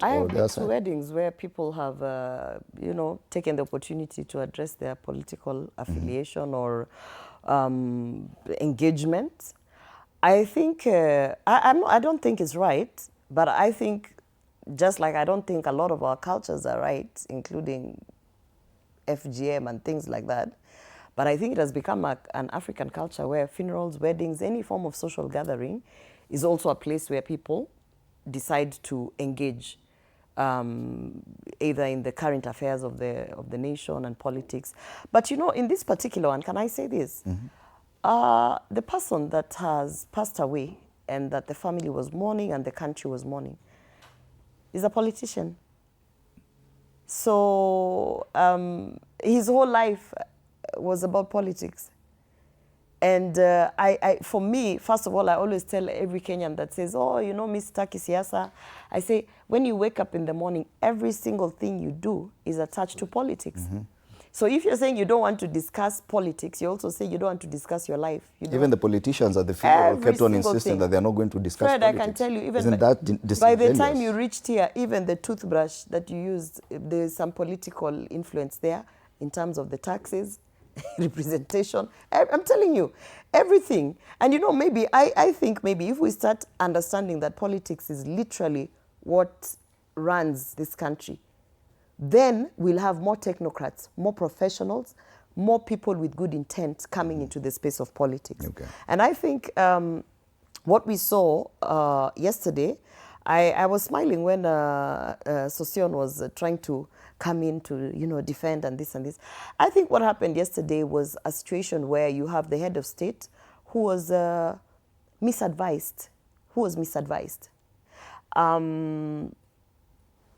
I have been to weddings where people have, you know, taken the opportunity to address their political affiliation or engagement. I think, I don't think it's right, but I think, just like I don't think a lot of our cultures are right, including FGM and things like that, but I think it has become an African culture where funerals, weddings, any form of social gathering is also a place where people decide to engage either in the current affairs of the nation and politics. But you know, in this particular one, can I say this? The person that has passed away and that the family was mourning and the country was mourning is a politician. So his whole life was about politics. And for me, first of all, I always tell every Kenyan that says, oh, you know, Miss Taki Siasa, I say, when you wake up in the morning, every single thing you do is attached to politics. So if you're saying you don't want to discuss politics, you also say you don't want to discuss your life. Even the politicians at the funeral kept on insisting that they're not going to discuss Fred, politics. I can tell you, even Isn't that by the time you reached here, even the toothbrush that you used, there's some political influence there in terms of the taxes, representation. I'm telling you, everything. And you know, maybe, I think maybe if we start understanding that politics is literally what runs this country, then we'll have more technocrats, more professionals, more people with good intent coming into the space of politics. Okay. And I think what we saw yesterday, I was smiling when Sosion was trying to come in to, you know, defend and this and this. I think what happened yesterday was a situation where you have the head of state who was misadvised.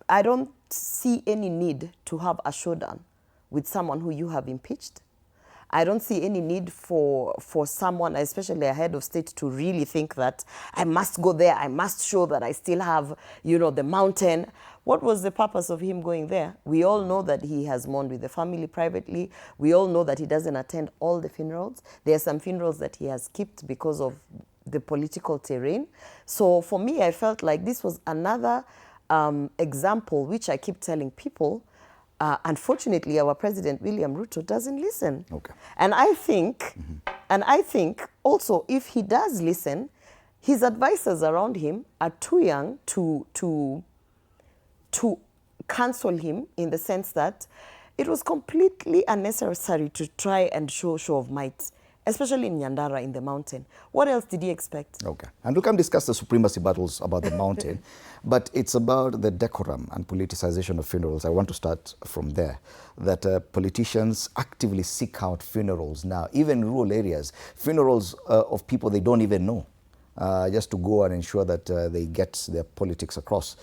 I don't see any need to have a showdown with someone who you have impeached. I don't see any need for someone, especially a head of state, to really think that I must go there, I must show that I still have, you know, the mountain. What was the purpose of him going there? We all know that he has mourned with the family privately. We all know that he doesn't attend all the funerals. There are some funerals that he has skipped because of the political terrain. So for me, I felt like this was another example, which I keep telling people, unfortunately, our president, William Ruto, doesn't listen. Okay. And I think also, if he does listen, his advisors around him are too young to cancel him, in the sense that it was completely unnecessary to try and show of might, especially in Nyandara, in the mountain. What else did he expect? Okay. And we can discuss the supremacy battles about the mountain, but it's about the decorum and politicization of funerals. I want to start from there, that politicians actively seek out funerals now, even in rural areas, funerals of people they don't even know, just to go and ensure that they get their politics across.